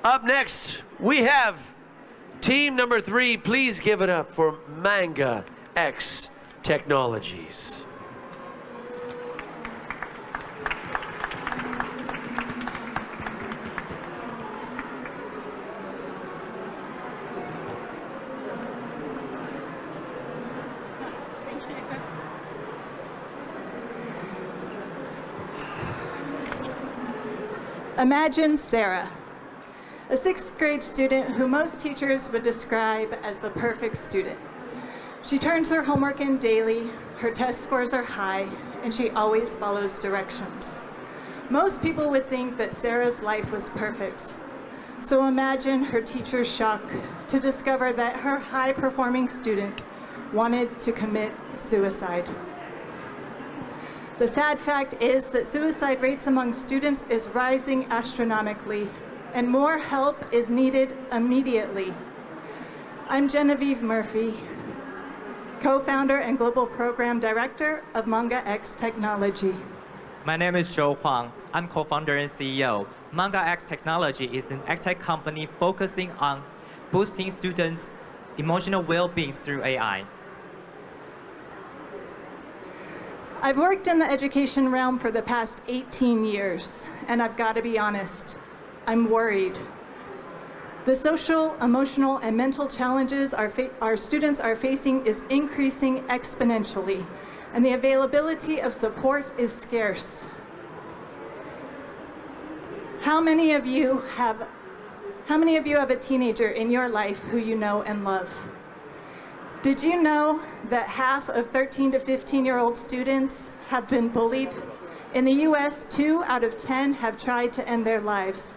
Up next, we have team number 3. Please give it up for Manga X Technologies. Imagine Sarah, a 6th grade student who most teachers would describe as the perfect student. She turns her homework in daily, her test scores are high, and she always follows directions. Most people would think that Sarah's life was perfect. So imagine her teacher's shock to discover that her high-performing student wanted to commit suicide. The sad fact is that suicide rates among students is rising astronomically, and more help is needed immediately. I'm Genevieve Murphy, co-founder and global program director of Manga X Technology. My name is Joe Huang. I'm co-founder and CEO. Manga X Technology is an edtech company focusing on boosting students' emotional well-being through AI. I've worked in the education realm for the past 18 years, and I've got to be honest, I'm worried. The social, emotional, and mental challenges our students are facing is increasing exponentially, and the availability of support is scarce. How many of you have a teenager in your life who you know and love? Did you know that half of 13 to 15-year-old students have been bullied? In the US, 2 out of 10 have tried to end their lives,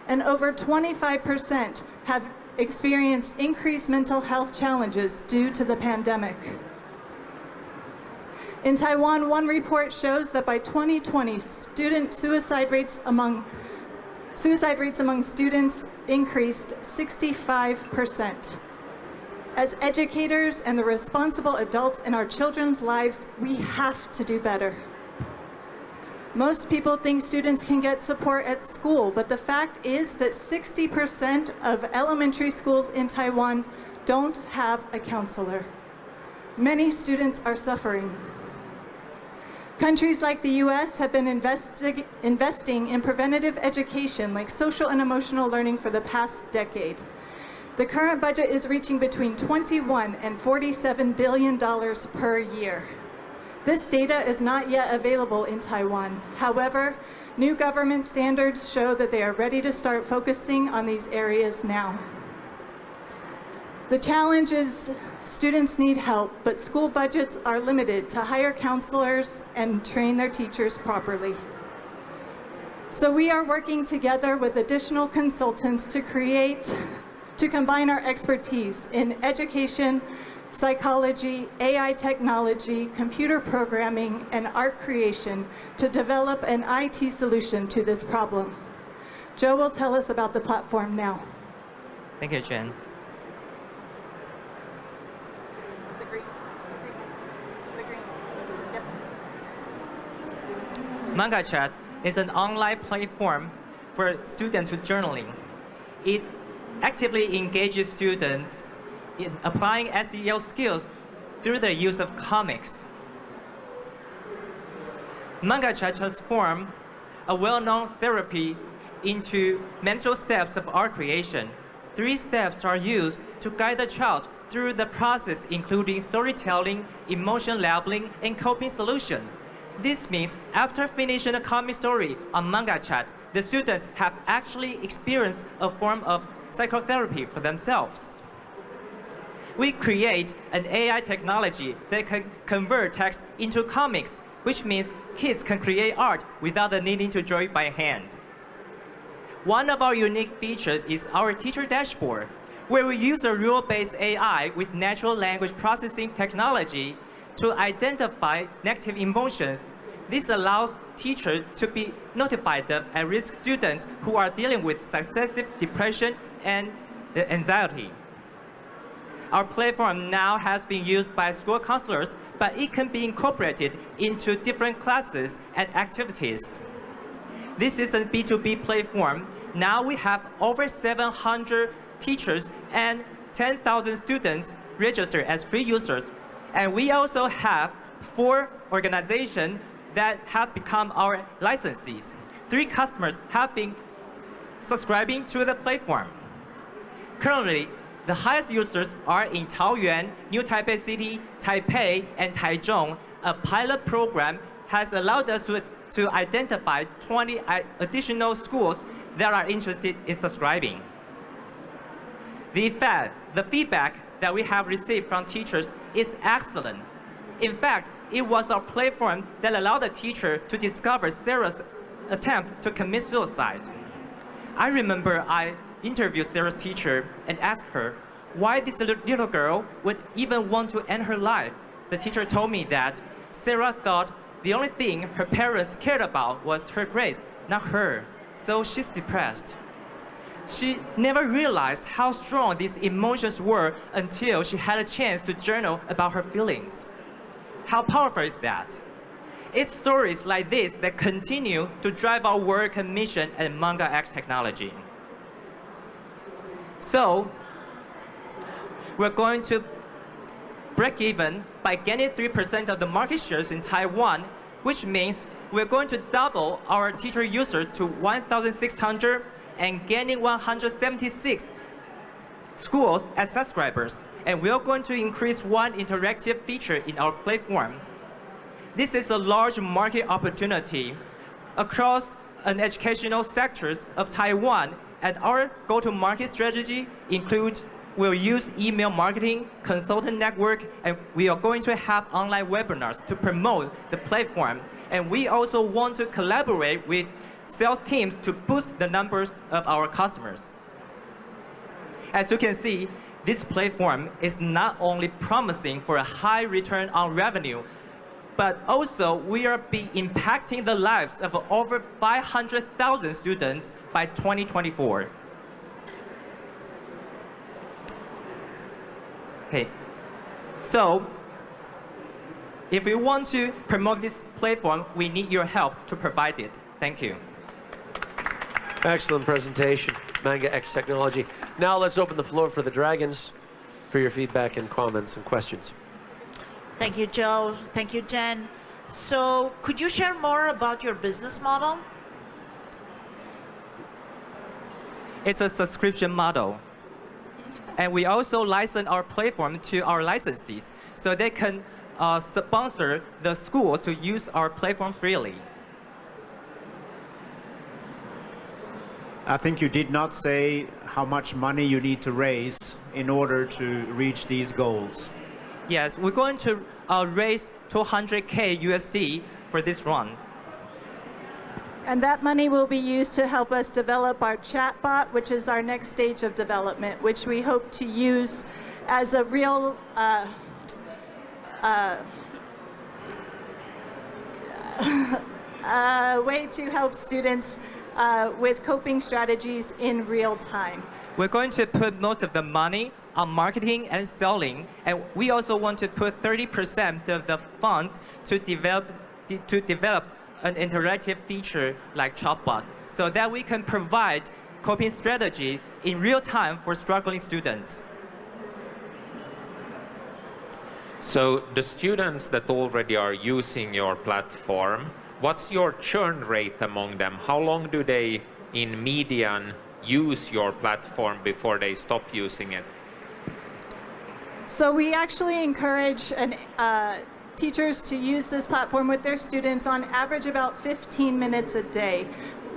and over 25% have experienced increased mental health challenges due to the pandemic. In Taiwan, one report shows that by 2020, suicide rates among students increased 65%. As educators and the responsible adults in our children's lives, we have to do better. Most people think students can get support at school, but the fact is that 60% of elementary schools in Taiwan don't have a counselor. Many students are suffering. Countries like the US have been investing in preventative education like social and emotional learning for the past decade. The current budget is reaching between $21 and $47 billion per year. This data is not yet available in Taiwan. However, new government standards show that they are ready to start focusing on these areas now. The challenge is students need help, but school budgets are limited to hire counselors and train their teachers properly. So we are working together with additional consultants to combine our expertise in education, psychology, AI technology, computer programming, and art creation to develop an IT solution to this problem. Joe will tell us about the platform now. Thank you, Jen. Manga Chat is an online platform for students with journaling. It actively engages students in applying SEL skills through the use of comics. Manga Chat transforms a well-known therapy into mental steps of art creation. 3 steps are used to guide the child through the process, including storytelling, emotion labeling, and coping solution. This means after finishing a comic story on Manga Chat, the students have actually experienced a form of psychotherapy for themselves. We create an AI technology that can convert text into comics, which means kids can create art without the needing to draw it by hand. One of our unique features is our teacher dashboard, where we use a rule-based AI with natural language processing technology to identify negative emotions. This allows teachers to be notified of at-risk students who are dealing with successive depression and anxiety. Our platform now has been used by school counselors, but it can be incorporated into different classes and activities. This is a B2B platform Now we have over 700 teachers and 10,000 students registered as free users. And we also have 4 organizations that have become our licensees. 3 customers have been subscribing to the platform. Currently, the highest users are in Taoyuan, New Taipei City, Taipei, and Taichung. A pilot program has allowed us to identify 20 additional schools that are interested in subscribing. The feedback that we have received from teachers is excellent. In fact, it was our platform that allowed the teacher to discover Sarah's attempt to commit suicide. I remember I interviewed Sarah's teacher and asked her why this little girl would even want to end her life. The teacher told me that Sarah thought the only thing her parents cared about was her grades, not her. So she's depressed. She never realized how strong these emotions were until she had a chance to journal about her feelings. How powerful is that? It's stories like this that continue to drive our work and mission at Manga X Technology. So, we're going to break even by gaining 3% of the market shares in Taiwan, which means we're going to double our teacher users to 1,600 and gaining 176 schools as subscribers. And we're going to increase 1 interactive feature in our platform. This is a large market opportunity across an educational sectors of Taiwan, and our go-to-market strategy includes we'll use email marketing, consultant network, and we are going to have online webinars to promote the platform. And we also want to collaborate with sales teams to boost the numbers of our customers. As you can see, this platform is not only promising for a high return on revenue, but also we are impacting the lives of over 500,000 students by 2024. Okay, so if we want to promote this platform, we need your help to provide it. Thank you. Excellent presentation, Manga X Technology. Now let's open the floor for the Dragons for your feedback and comments and questions. Thank you, Joe. Thank you, Jen. So could you share more about your business model? It's a subscription model. And we also license our platform to our licensees so they can sponsor the school to use our platform freely. I think you did not say how much money you need to raise in order to reach these goals. Yes, we're going to raise 200K USD for this round. And that money will be used to help us develop our chatbot, which is our next stage of development, which we hope to use as a real way to help students with coping strategies in real time. We're going to put most of the money on marketing and selling, and we also want to put 30% of the funds to develop an interactive feature like Chatbot, so that we can provide coping strategy in real time for struggling students. So the students that already are using your platform, what's your churn rate among them? How long do they, in median, use your platform before they stop using it? So we actually encourage teachers to use this platform with their students on average about 15 minutes a day.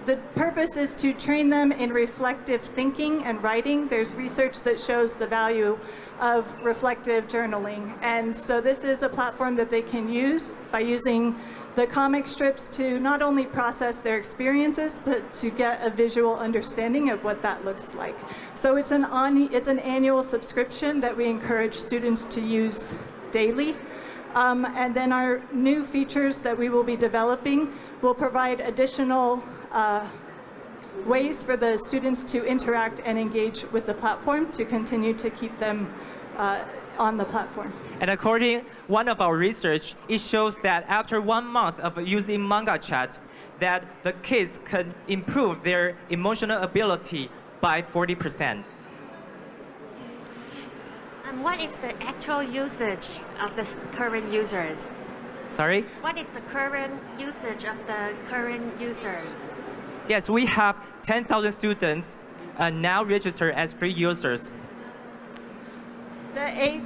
The purpose is to train them in reflective thinking and writing. There's research that shows the value of reflective journaling. And so this is a platform that they can use by using the comic strips to not only process their experiences, but to get a visual understanding of what that looks like. So it's an annual subscription that we encourage students to use daily. And then our new features that we will be developing will provide additional ways for the students to interact and engage with the platform to continue to keep them on the platform. And according to one of our research, it shows that after 1 month of using Manga Chat, that the kids can improve their emotional ability by 40%. And what is the actual usage of the current users? Sorry? What is the current usage of the current users? Yes, we have 10,000 students now registered as free users. The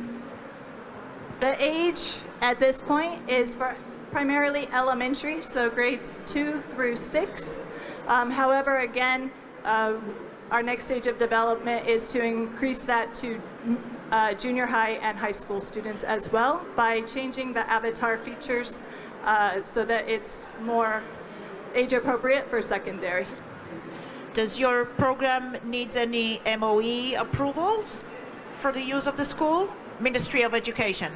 age at this point is for primarily elementary, so grades 2 through 6. However, again, our next stage of development is to increase that to junior high and high school students as well by changing the avatar features so that it's more age appropriate for secondary. Does your program need any MOE approvals for the use of the school? Ministry of Education.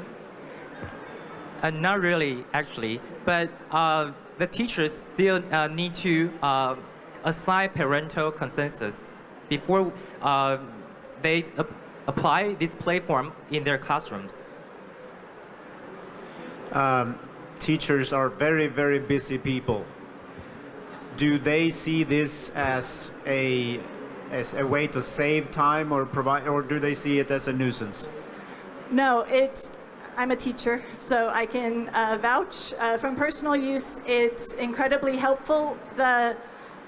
Not really, actually, but the teachers still need to assign parental consensus before they apply this platform in their classrooms. Teachers are very, very busy people. Do they see this as a way to save time or provide, or do they see it as a nuisance? No, I'm a teacher, so I can vouch from personal use. It's incredibly helpful.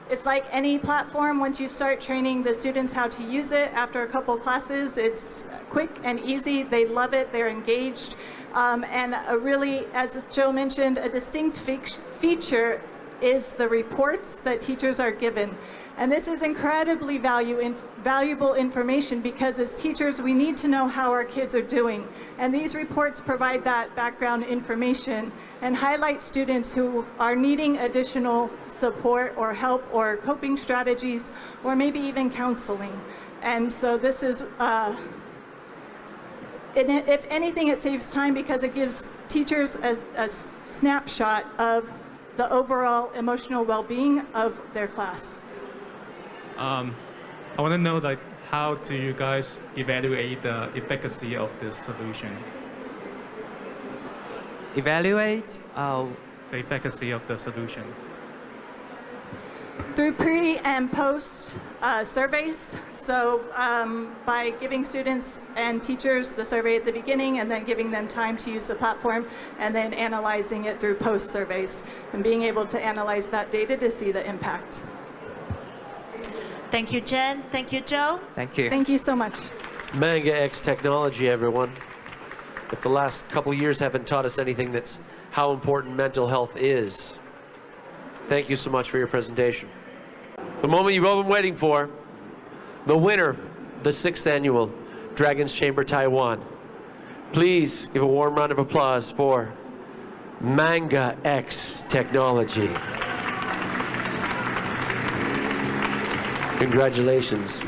It's like any platform. Once you start training the students how to use it, after a couple classes, it's quick and easy. They love it. They're engaged. And really, as Joe mentioned, a distinct feature is the reports that teachers are given. And this is incredibly valuable information because as teachers, we need to know how our kids are doing. And these reports provide that background information and highlight students who are needing additional support or help or coping strategies or maybe even counseling. And so this is, if anything, it saves time because it gives teachers a snapshot of the overall emotional well-being of their class. I want to know, like, how do you guys evaluate the efficacy of this solution? Evaluate The efficacy of the solution. Through pre and post surveys. So by giving students and teachers the survey at the beginning and then giving them time to use the platform and then analyzing it through post surveys and being able to analyze that data to see the impact. Thank you, Jen. Thank you, Joe. Thank you. Thank you so much. Manga X Technology, everyone. If the last couple of years haven't taught us anything, that's how important mental health is. Thank you so much for your presentation. The moment you've all been waiting for, the winner, the 6th annual Dragon's Chamber Taiwan. Please give a warm round of applause for Manga X Technology. Congratulations.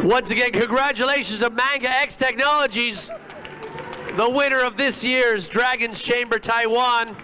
Once again, congratulations to Manga X Technologies, the winner of this year's Dragon's Chamber Taiwan.